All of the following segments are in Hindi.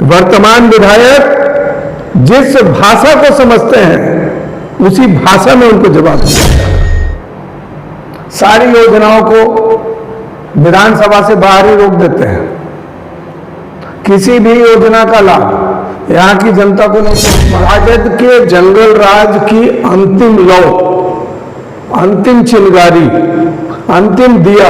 वर्तमान विधायक जिस भाषा को समझते हैं उसी भाषा में उनको जवाब दिया जाता है। सारी योजनाओं को विधानसभा से बाहर ही रोक देते हैं। किसी भी योजना का लाभ यहां की जनता को नहीं। राजद के जंगल राज की अंतिम लौ, अंतिम चिंगारी, अंतिम दिया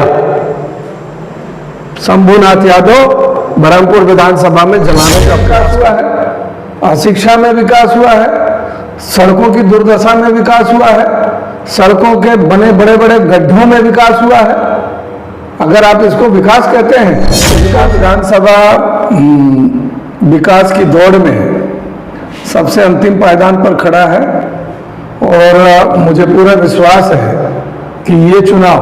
शंभुनाथ यादव बरहमपुर विधानसभा में जलाने का विकास हुआ है। शिक्षा में विकास हुआ है, सड़कों की दुर्दशा में विकास हुआ है, सड़कों के बने बड़े बड़े गड्ढों में विकास हुआ है। अगर आप इसको विकास कहते हैं तो विकास विधानसभा विकास की दौड़ में सबसे अंतिम पायदान पर खड़ा है और मुझे पूरा विश्वास है कि ये चुनाव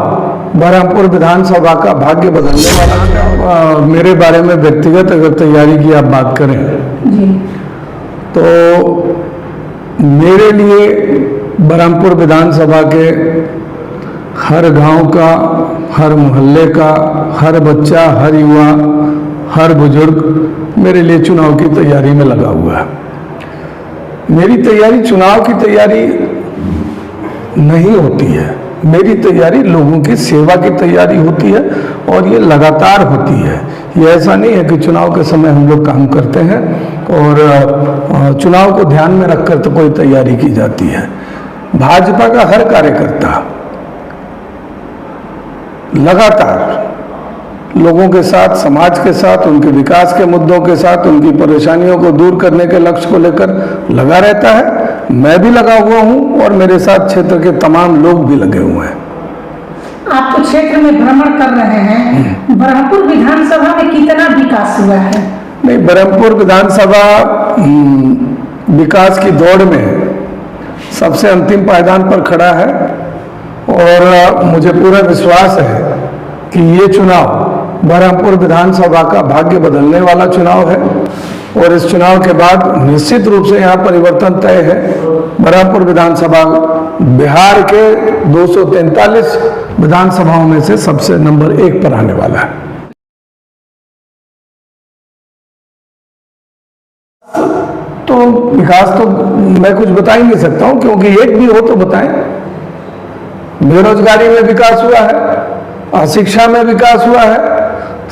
बरहमपुर विधानसभा का भाग्य बदलने वाला है। मेरे बारे में व्यक्तिगत अगर तैयारी की आप बात करें तो मेरे लिए बरहमपुर विधानसभा के हर गांव का, हर मोहल्ले का, हर बच्चा, हर युवा, हर बुजुर्ग मेरे लिए चुनाव की तैयारी में लगा हुआ है। मेरी तैयारी चुनाव की तैयारी नहीं होती है, मेरी तैयारी लोगों की सेवा की तैयारी होती है और ये लगातार होती है। ये ऐसा नहीं है कि चुनाव के समय हम लोग काम करते हैं और चुनाव को ध्यान में रखकर तो कोई तैयारी की जाती है। भाजपा का हर कार्यकर्ता लगातार लोगों के साथ, समाज के साथ, उनके विकास के मुद्दों के साथ, उनकी परेशानियों को दूर करने के लक्ष्य को लेकर लगा रहता है। मैं भी लगा हुआ हूं और मेरे साथ क्षेत्र के तमाम लोग भी लगे हुए हैं। आप तो क्षेत्र में भ्रमण कर रहे हैं, बरहमपुर विधानसभा में कितना विकास हुआ है? नहीं, बरहमपुर विधानसभा विकास की दौड़ में सबसे अंतिम पायदान पर खड़ा है और मुझे पूरा विश्वास है कि ये चुनाव बरहमपुर विधानसभा का भाग्य बदलने वाला चुनाव है और इस चुनाव के बाद निश्चित रूप से यहाँ परिवर्तन तय है। बरहमपुर विधानसभा बिहार के 243 विधानसभाओं में से सबसे नंबर 1 पर आने वाला है। तो विकास तो मैं कुछ बता ही नहीं सकता हूं, क्योंकि एक भी हो तो बताएं। बेरोजगारी में विकास हुआ है, शिक्षा में विकास हुआ है,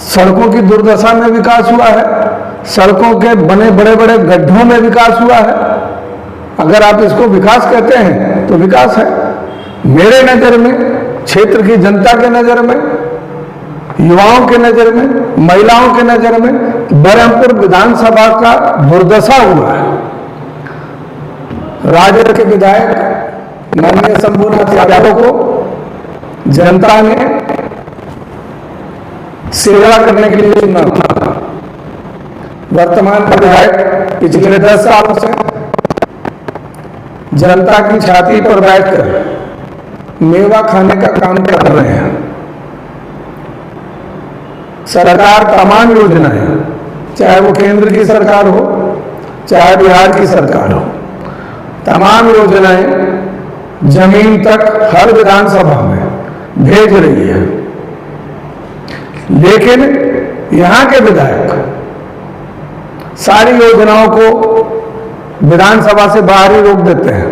सड़कों की दुर्दशा में विकास हुआ है, सड़कों के बने बड़े बड़े गड्ढों में विकास हुआ है। अगर आप इसको विकास कहते हैं तो विकास है। मेरे नजर में, क्षेत्र की जनता के नजर में, युवाओं के नजर में, महिलाओं के नजर में बरहमपुर विधानसभा का दुर्दशा हुआ है। राजद के विधायक माननीय शंभुनाथ यादव को जनता ने सेवा करने के लिए चुना। वर्तमान विधायक पिछले 10 सालों से जनता की छाती पर बैठकर मेवा खाने का काम कर रहे हैं। सरकार तमाम योजनाएं, चाहे वो केंद्र की सरकार हो, चाहे बिहार की सरकार हो, तमाम योजनाएं जमीन तक हर विधानसभा में भेज रही है। लेकिन यहां के विधायक सारी योजनाओं को विधानसभा से बाहर ही रोक देते हैं।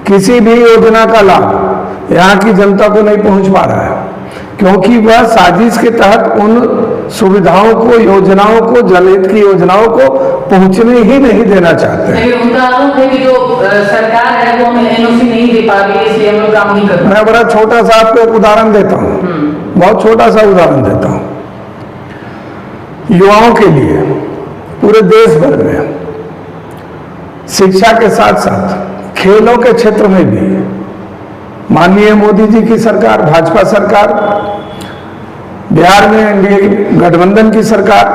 किसी भी योजना का लाभ यहां की जनता को नहीं पहुंच पा रहा है, क्योंकि वह साजिश के तहत उन सुविधाओं को, योजनाओं को, जनहित की योजनाओं को पहुंचने ही नहीं देना चाहते हैं। उनका आरोप है कि जो सरकार है वो हमें एनओसी नहीं दे पा रही है, इसलिए हम लोग काम नहीं कर रहे। मैं बड़ा छोटा सा आपको एक उदाहरण देता हूं, बहुत छोटा सा उदाहरण देता हूं। युवाओं के लिए पूरे देश भर में शिक्षा के साथ साथ खेलों के क्षेत्र में भी माननीय मोदी जी की सरकार, भाजपा सरकार, बिहार में एनडीए गठबंधन की सरकार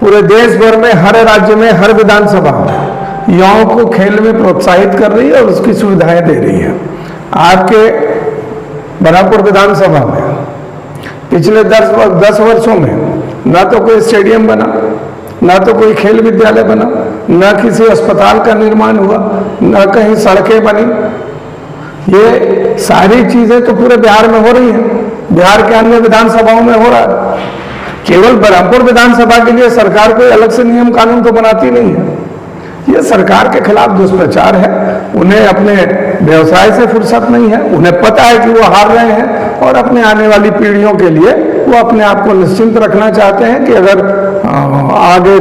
पूरे देश भर में, हर राज्य में, हर विधानसभा में युवाओं को खेल में प्रोत्साहित कर रही है और उसकी सुविधाएं दे रही है। आपके बरहमपुर विधानसभा में पिछले 10 वर्षों में ना तो कोई स्टेडियम बना, ना तो कोई खेल विद्यालय बना, ना किसी अस्पताल का निर्माण हुआ, ना कहीं सड़कें बनी। ये सारी चीजें तो पूरे बिहार में हो रही हैं, बिहार के अन्य विधानसभाओं में हो रहा है। केवल बरहमपुर विधानसभा के लिए सरकार कोई अलग से नियम कानून तो बनाती नहीं है। ये सरकार के खिलाफ दुष्प्रचार है। उन्हें अपने व्यवसाय से फुर्सत नहीं है। उन्हें पता है कि वो हार रहे हैं और अपने आने वाली पीढ़ियों के लिए वो अपने आप को निश्चिंत रखना चाहते हैं कि अगर आगे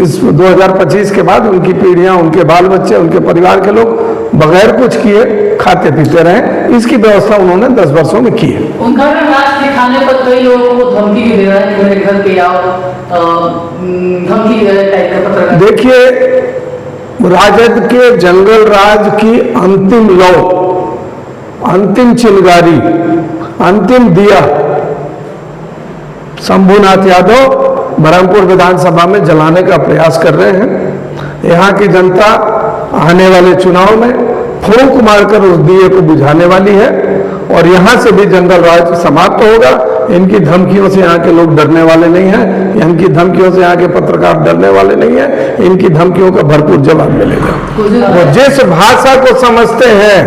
इस 2025 के बाद उनकी पीढ़ियां, उनके बाल बच्चे, उनके परिवार के लोग बगैर कुछ किए खाते पीते रहें, इसकी व्यवस्था उन्होंने 10 वर्षों में की है। उनका भी नाच दिखाने पर कई लोगों को धमकी भी दे रहा है कि मेरे घर पे आओ, धमकी दे रहा है टाइप का पत्रकार। देखिए, राजद के जंगल राज की अंतिम लौ, अंतिम चिंगारी, अंतिम दिया शंभुनाथ यादव बरहमपुर विधानसभा में जलाने का प्रयास कर रहे हैं। यहाँ की जनता आने वाले चुनाव में फूंक मारकर उस दिए को बुझाने वाली है और यहाँ से भी जंगल राज समाप्त होगा। इनकी धमकियों से यहाँ के लोग डरने वाले नहीं हैं, इनकी धमकियों से यहाँ के पत्रकार डरने वाले नहीं हैं। इनकी धमकियों का भरपूर जवाब मिलेगा। वो जिस भाषा को समझते हैं,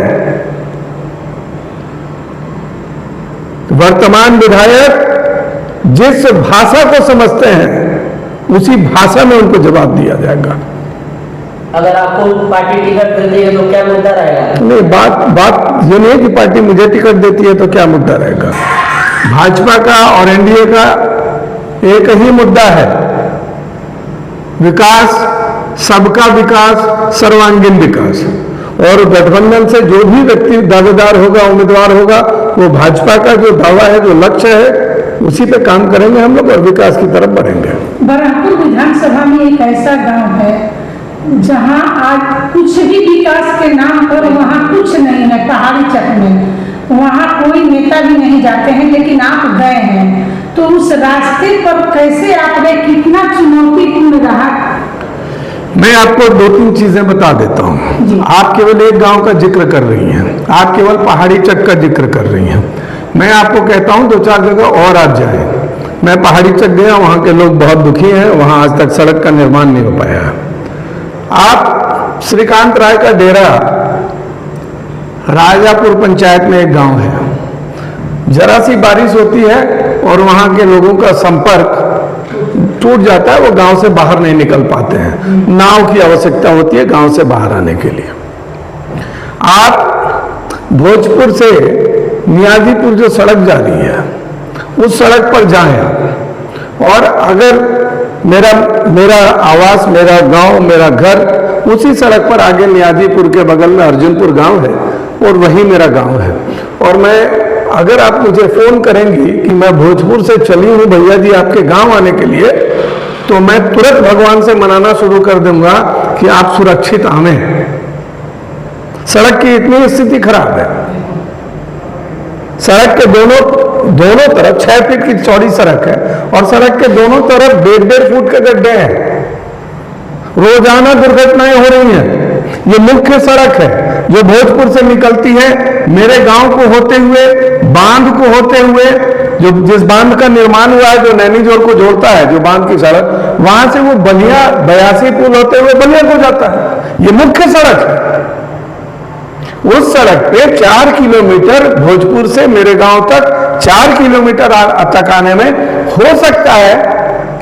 वर्तमान विधायक जिस भाषा को समझते हैं उसी भाषा में उनको जवाब दिया जाएगा। अगर आपको पार्टी टिकट देती है तो क्या मुद्दा रहेगा? नहीं, बात ये नहीं कि पार्टी मुझे टिकट देती है तो क्या मुद्दा रहेगा। भाजपा का और एनडीए का एक ही मुद्दा है, विकास, सबका विकास, सर्वांगीण विकास। और गठबंधन से जो भी व्यक्ति दावेदार होगा, उम्मीदवार होगा, वो भाजपा का जो दावा है, जो लक्ष्य है, उसी पे काम करेंगे हम लोग और विकास की तरफ बढ़ेंगे। बरहमपुर विधानसभा में एक ऐसा गांव है जहां आज कुछ भी विकास के नाम पर वहां कुछ नहीं है। पहाड़ी चक में वहां कोई नेता भी नहीं जाते हैं, लेकिन आप गए हैं तो उस रास्ते पर कैसे आपने, कितना चुनौतीपूर्ण रहा? मैं आपको 2-3 चीजें बता देता हूँ। आप केवल एक गांव का जिक्र कर रही हैं, आप केवल पहाड़ी चक का जिक्र कर रही हैं। मैं आपको कहता हूँ 2-4 जगह और आप जाएं। मैं पहाड़ी चक गया, वहाँ के लोग बहुत दुखी हैं, वहाँ आज तक सड़क का निर्माण नहीं हो पाया है। आप श्रीकांत राय का डेरा, राजापुर पंचायत में एक गांव है, जरा सी बारिश होती है और वहाँ के लोगों का संपर्क टूट जाता है, वो गांव से बाहर नहीं निकल पाते हैं। नाव की आवश्यकता होती है गांव से बाहर आने के लिए। आप भोजपुर से नियाजीपुर जो सड़क जा रही है, उस सड़क पर जाएं और अगर मेरा आवास, मेरा गांव, मेरा घर उसी सड़क पर आगे नियाजीपुर के बगल में अर्जुनपुर गांव है और वही मेरा गांव है। और अगर आप मुझे फोन करेंगी कि मैं भोजपुर से चली हूं भैया जी आपके गांव आने के लिए, तो मैं तुरंत भगवान से मनाना शुरू कर दूंगा कि आप सुरक्षित आवें। सड़क की इतनी स्थिति खराब है। सड़क के दोनों तरफ 6 फीट की चौड़ी सड़क है और सड़क के दोनों तरफ 1.5 फुट के गड्ढे हैं। रोजाना दुर्घटनाएं हो रही हैं। ये मुख्य सड़क है जो भोजपुर से निकलती है, मेरे गांव को होते हुए, बांध को होते हुए, जो जिस बांध का निर्माण हुआ है, जो नैनीजोर को जोड़ता है, जो बांध की सड़क, वहां से वो बलिया 82 पुल होते हुए बलिया को जाता है। ये मुख्य सड़क है। उस सड़क पे 4 किलोमीटर भोजपुर से मेरे गांव तक 4 किलोमीटर तक आने में हो सकता है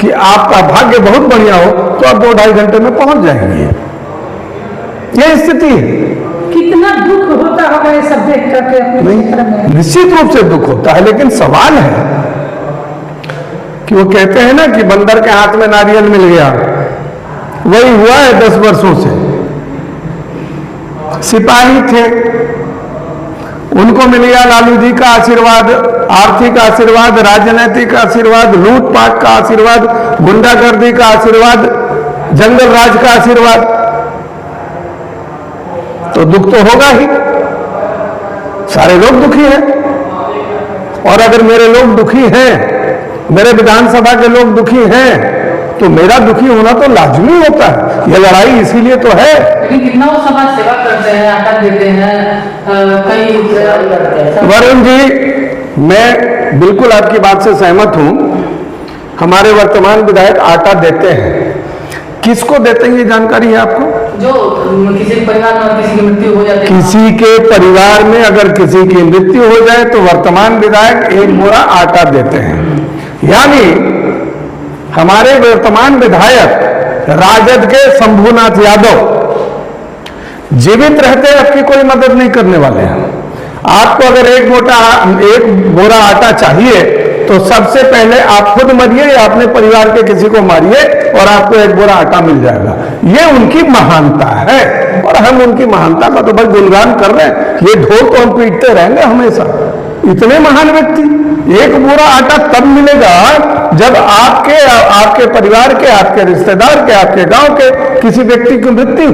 कि आपका भाग्य बहुत बढ़िया हो तो आप 2-2.5 घंटे में पहुंच जाएंगे। यह स्थिति है। कितना दुख होता होगा ये सब देख करके अपने क्षेत्र में? निश्चित रूप से दुख होता है, लेकिन सवाल है कि वो कहते हैं ना कि बंदर के हाथ में नारियल मिल गया, वही हुआ है 10 वर्षों से। सिपाही थे, उनको मिल गया लालू जी का आशीर्वाद, आर्थिक आशीर्वाद, राजनीतिक आशीर्वाद, लूटपाट का आशीर्वाद, गुंडागर्दी का आशीर्वाद, जंगल राज का आशीर्वाद, तो दुख तो होगा ही। सारे लोग दुखी हैं और अगर मेरे लोग दुखी हैं, मेरे विधानसभा के लोग दुखी हैं, तो मेरा दुखी होना तो लाजमी होता है। यह लड़ाई इसीलिए तो है। लेकिन कितना वो समाज सेवा करते हैं, आटा देते हैं, कई वरुण जी, मैं बिल्कुल आपकी बात से सहमत हूं। हमारे वर्तमान विधायक आटा देते हैं। किसको देते हैं ये जानकारी है आपको? जो किसी परिवार में किसी की मृत्यु हो जाती है, किसी के परिवार में अगर किसी की मृत्यु हो जाए तो वर्तमान विधायक 1 बोरा आटा देते हैं। यानी हमारे वर्तमान विधायक राजद के शंभूनाथ यादव जीवित रहते आपकी कोई मदद नहीं करने वाले हैं। आपको अगर एक बोरा आटा चाहिए तो सबसे पहले आप खुद मरिए या अपने परिवार के किसी को मारिए और आपको एक बोरा आटा मिल जाएगा। ये उनकी महानता है और हम उनकी महानता का तो बस गुणगान कर रहे हैं। ये ढोल तो हम पीटते रहेंगे हमेशा। इतने महान व्यक्ति, एक बोरा आटा तब मिलेगा जब आपके परिवार के, आपके रिश्तेदार के, आपके गांव के किसी व्यक्ति की मृत्यु,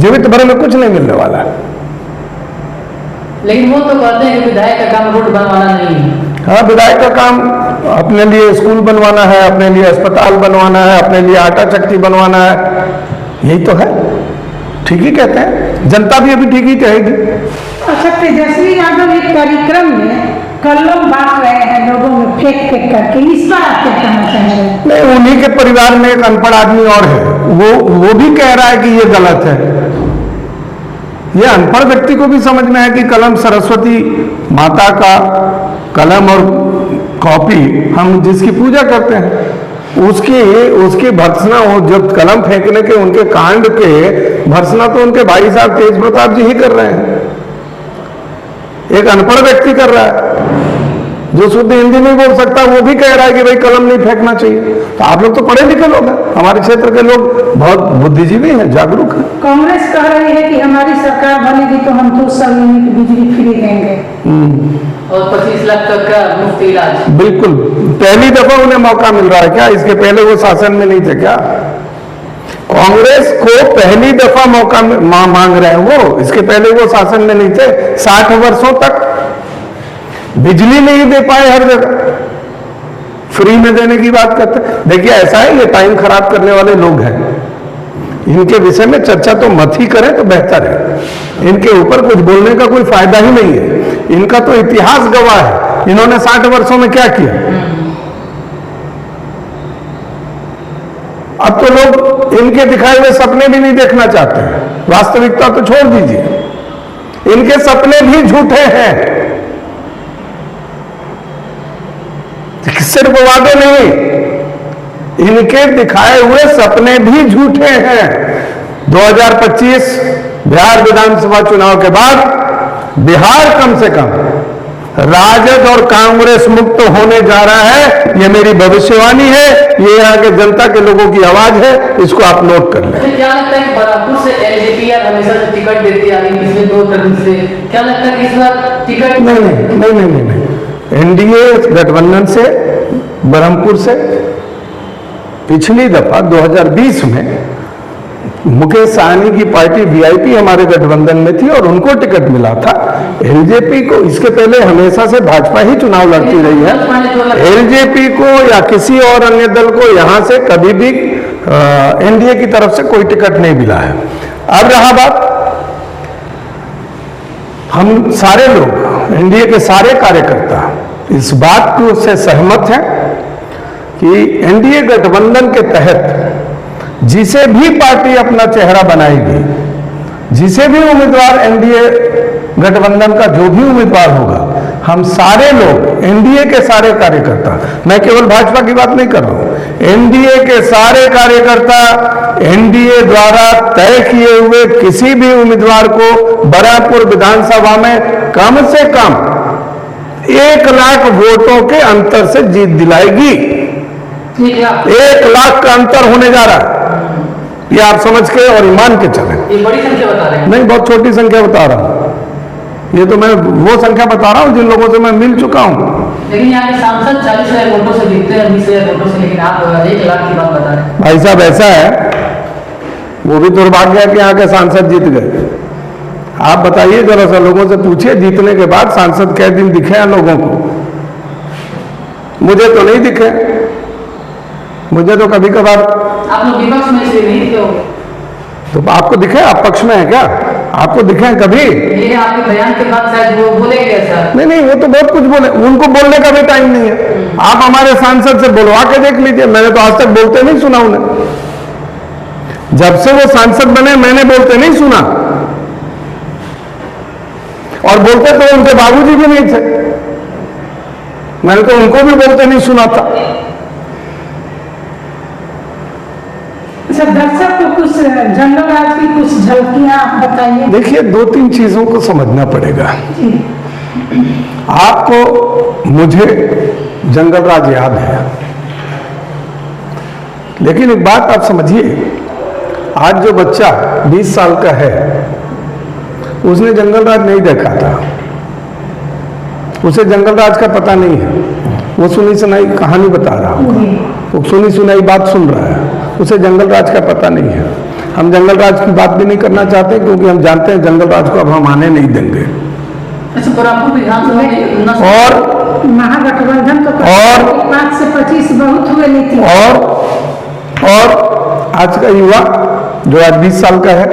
जीवित भर में कुछ नहीं मिलने वाला है। लेकिन वो तो कहते हैं कि विधायक का काम रोड बनवाना नहीं है। हाँ, विधायक का काम अपने लिए स्कूल बनवाना है, अपने लिए अस्पताल बनवाना है, अपने लिए आटा चक्की बनवाना है, यही तो है। ठीक ही कहते हैं, जनता भी अभी ठीक ही कहेगी। अच्छा, तेजस्वी यादव एक कार्यक्रम में कलम बांट रहे हैं लोगों में फेंक करके, इस पर आप क्या कहना चाह रहे हैं? नहीं, उन्हीं के परिवार में एक अनपढ़ आदमी और है, वो भी कह रहा है कि ये गलत है। ये अनपढ़ व्यक्ति को भी समझ में है कि कलम सरस्वती माता का कलम और कॉपी हम जिसकी पूजा करते हैं उसकी भर्त्सना हो, जब कलम फेंकने के उनके कांड के भर्त्सना तो उनके भाई साहब तेज प्रताप जी ही कर रहे हैं। एक अनपढ़ व्यक्ति कर रहा है जो शुद्ध हिंदी नहीं बोल सकता, वो भी कह रहा है कि भाई कलम नहीं फेंकना चाहिए। तो आप लोग तो पढ़े लिखे लोग हैं, हमारे क्षेत्र के लोग बहुत बुद्धिजीवी हैं, जागरूक हैं। कांग्रेस कह रही है कि हमारी सरकार बनेगी तो हम 200 यूनिट बिजली फ्री देंगे और 25 लाख तक का मुफ्त इलाज। बिल्कुल, पहली दफा उन्हें मौका मिल रहा है क्या? इसके पहले वो शासन में नहीं थे क्या? कांग्रेस को पहली दफा मौका मांग रहे हैं वो, इसके पहले वो शासन में नहीं थे। 60 वर्षों तक बिजली नहीं दे पाए, हर जगह फ्री में देने की बात करते हैं। देखिए ऐसा है, ये टाइम खराब करने वाले लोग हैं, इनके विषय में चर्चा तो मत ही करें तो बेहतर है। इनके ऊपर कुछ बोलने का कोई फायदा ही नहीं है। इनका तो इतिहास गवाह है, इन्होंने 60 वर्षों में क्या किया। अब तो लोग इनके दिखाए हुए सपने भी नहीं देखना चाहते हैं, वास्तविकता तो छोड़ दीजिए, इनके सपने भी झूठे हैं। सिर्फ वादे नहीं, इनके दिखाए हुए सपने भी झूठे हैं। 2025 बिहार विधानसभा चुनाव के बाद बिहार कम से कम राजद और कांग्रेस मुक्त होने जा रहा है, ये मेरी भविष्यवाणी है, ये यहाँ के जनता के लोगों की आवाज है, इसको आप नोट कर लें। क्या लगता है बराबर से एलजेपी हमेशा से टिकट देती आ रही पिछले 2 टर्म से, क्या लगता है कि इस बार टिकट नहीं, एनडीए गठबंधन से, बरहमपुर से पिछली दफा 2020 में मुकेश सहनी की पार्टी वीआईपी हमारे गठबंधन में थी और उनको टिकट मिला था। एलजेपी को इसके पहले हमेशा से भाजपा ही चुनाव लड़ती रही है। एलजेपी को या किसी और अन्य दल को यहां से कभी भी एनडीए की तरफ से कोई टिकट नहीं मिला है। अब रहा बात, हम सारे लोग, एनडीए के सारे कार्यकर्ता इस बात को से सहमत हैं कि एनडीए गठबंधन के तहत जिसे भी पार्टी अपना चेहरा बनाएगी, जिसे भी उम्मीदवार एनडीए गठबंधन का जो भी उम्मीदवार होगा, हम सारे लोग, एनडीए के सारे कार्यकर्ता, मैं केवल भाजपा की बात नहीं कर रहा हूं, एनडीए के सारे कार्यकर्ता एनडीए द्वारा तय किए हुए किसी भी उम्मीदवार को बराहपुर विधानसभा में कम से कम 1 लाख वोटों के अंतर से जीत दिलाएगी। 1 लाख का अंतर होने जा रहा है, ये आप समझ के और ईमान के चलें। ये बड़ी संख्या बता रहे हैं? नहीं, बहुत छोटी संख्या बता रहा हूं। ये तो मैं वो संख्या बता रहा हूं जिन लोगों से मैं मिल चुका हूं। लेकिन यहाँ के सांसद 40,000 वोटों से जीतते हैं, 20,000 वोटों से, लेकिन आप 1 लाख की बात बता रहे हैं। भाई साहब ऐसा है, वो भी दुर्भाग्य है कि यहाँ के सांसद जीत गए। आप बताइए जरा सा, लोगों से पूछिए जीतने के बाद सांसद कै दिन दिखे हैं लोगों को? मुझे तो नहीं दिखे, मुझे तो कभी कभार। आप लोग विपक्ष में इसलिए नहीं दिखे होंगे। तो आपको दिखे? आप पक्ष में है क्या? आपको दिखे हैं कभी? ये आपके बयान के बाद शायद वो बोलेंगे ऐसा। नहीं, वो तो बहुत कुछ बोले, उनको बोलने का भी टाइम नहीं है। आप हमारे सांसद से बुलवा के देख लीजिए, मैंने तो आज तक बोलते नहीं सुना उन्हें। जब से वो सांसद बने मैंने बोलते नहीं सुना, और बोलते तो उनके बाबूजी भी नहीं थे, मैंने तो उनको भी बोलते नहीं सुना था। अच्छा, दर्शक को कुछ जंगल राज की कुछ झलकियां बताइए। देखिए, दो तीन चीजों को समझना पड़ेगा आपको। मुझे जंगल राज याद है, लेकिन एक बात आप समझिए, आज जो बच्चा 20 साल का है उसने जंगल राज नहीं देखा था, उसे जंगल राज का पता नहीं है। वो सुनी सुनाई कहानी बता रहा होगा, वो सुनी सुनाई बात सुन रहा है, उसे जंगल राज का पता नहीं है। हम जंगल राज की बात भी नहीं करना चाहते, क्योंकि हम जानते हैं जंगल राज को अब हम आने नहीं देंगे। अच्छा, बराबर विधानसभा में और महागठबंधन तो और 5 से 25 बहुत हुए, लेकिन और आज का युवा जो आज 20 साल का है,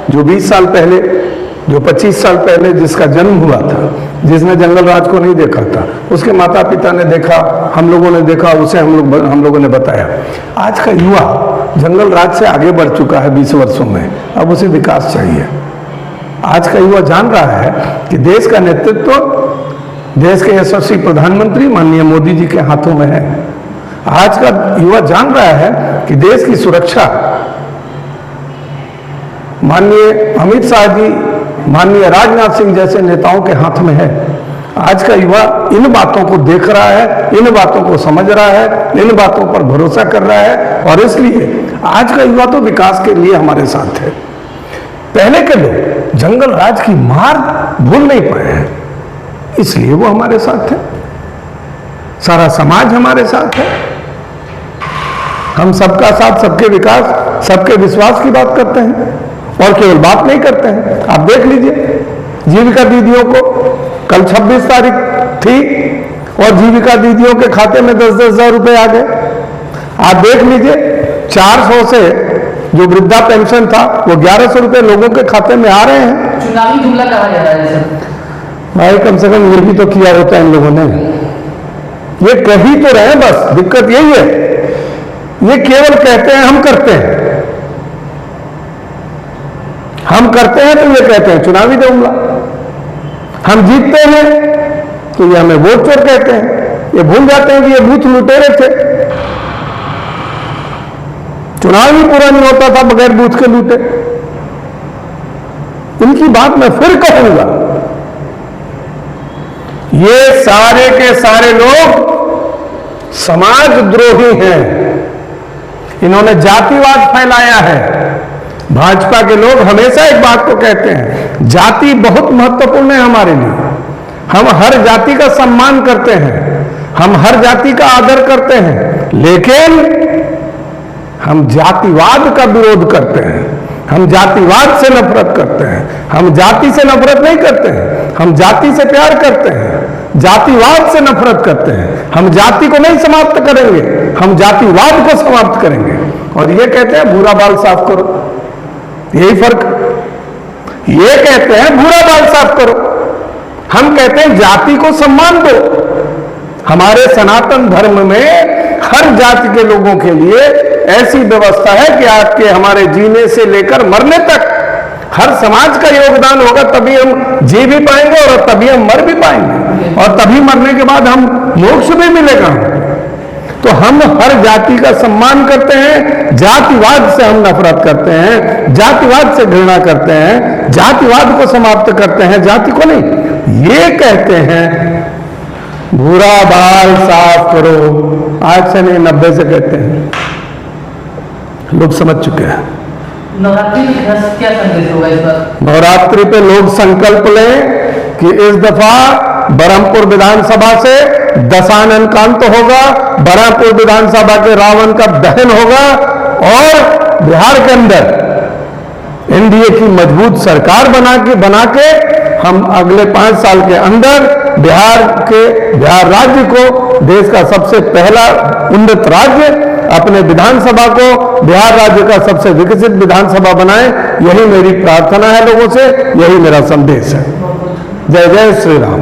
जो 20 साल पहले, जो 25 साल पहले जिसका जन्म हुआ था, जिसने जंगल राज को नहीं देखा था, उसके माता पिता ने देखा, हम लोगों ने देखा, उसे हम लोगों ने बताया। आज का युवा जंगल राज से आगे बढ़ चुका है 20 वर्षों में, अब उसे विकास चाहिए। आज का युवा जान रहा है कि देश का नेतृत्व देश के यशस्वी प्रधानमंत्री माननीय मोदी जी के हाथों में है। आज का युवा जान रहा है कि देश की सुरक्षा माननीय अमित शाह जी, माननीय राजनाथ सिंह जैसे नेताओं के हाथ में है। आज का युवा इन बातों को देख रहा है, इन बातों को समझ रहा है, इन बातों पर भरोसा कर रहा है, और इसलिए आज का युवा तो विकास के लिए हमारे साथ है। पहले के लोग जंगल राज की मार भूल नहीं पाए हैं, इसलिए वो हमारे साथ है। सारा समाज हमारे साथ है। हम सबका साथ, सबके विकास, सबके विश्वास की बात करते हैं, और केवल बात नहीं करते हैं। आप देख लीजिए, जीविका दीदियों को कल 26 तारीख थी और जीविका दीदियों के खाते में 10-10 हजार रुपए आ गए। आप देख लीजिए, 400 से जो वृद्धा पेंशन था वो 1100 रुपए लोगों के खाते में आ रहे हैं। चुनावी जुमला कहा जा रहा है सर। भाई, कम से कम ये भी तो किया होता है इन लोगों ने। ये कह ही तो रहे हैं, बस दिक्कत यही है। ये केवल कहते हैं, हम करते हैं। हम करते हैं तो ये कहते हैं चुनावी जुमला, हम जीतते हैं तो ये हमें वोट चोर कहते हैं। ये भूल जाते हैं कि ये बूथ लुटेरे थे। चुनाव ही पूरा नहीं होता था बगैर बूथ के लूटे। इनकी बात मैं फिर कहूंगा, ये सारे के सारे लोग समाजद्रोही हैं। इन्होंने जातिवाद फैलाया है। भाजपा के लोग हमेशा एक बात को कहते हैं, जाति बहुत महत्वपूर्ण है हमारे लिए। हम हर जाति का सम्मान करते हैं, हम हर जाति का आदर करते हैं, लेकिन हम जातिवाद का विरोध करते हैं। हम जातिवाद से नफरत करते हैं। हम जाति से नफरत नहीं करते हैं, हम जाति से प्यार करते हैं। जातिवाद से नफरत करते हैं। हम जाति को नहीं समाप्त करेंगे, हम जातिवाद को समाप्त करेंगे। और ये कहते हैं भूरा बाल साफ करो, यही फर्क। ये कहते हैं भूरा बाल साफ करो, हम कहते हैं जाति को सम्मान दो। हमारे सनातन धर्म में हर जाति के लोगों के लिए ऐसी व्यवस्था है कि आपके हमारे जीने से लेकर मरने तक हर समाज का योगदान होगा, तभी हम जी भी पाएंगे और तभी हम मर भी पाएंगे, और तभी मरने के बाद हम मोक्ष भी मिलेगा। तो हम हर जाति का सम्मान करते हैं, जातिवाद से हम नफरत करते हैं, जातिवाद से घृणा करते हैं, जातिवाद को समाप्त करते हैं, जाति को नहीं। ये कहते हैं भूरा बाल साफ करो, आज से नहीं 90 से कहते हैं। लोग समझ चुके हैं। नवरात्रि में क्या संदेश होगा इस बार? नवरात्रि पे लोग संकल्प लें कि इस दफा बरहमपुर विधानसभा से दशानन कांत होगा, बरहमपुर विधानसभा के रावण का दहन होगा, और बिहार के अंदर एनडीए की मजबूत सरकार बना के हम अगले 5 साल के अंदर बिहार राज्य को देश का सबसे पहला उन्नत राज्य, अपने विधानसभा को बिहार राज्य का सबसे विकसित विधानसभा बनाएं। यही मेरी प्रार्थना है लोगों से, यही मेरा संदेश है। जय जय श्री राम।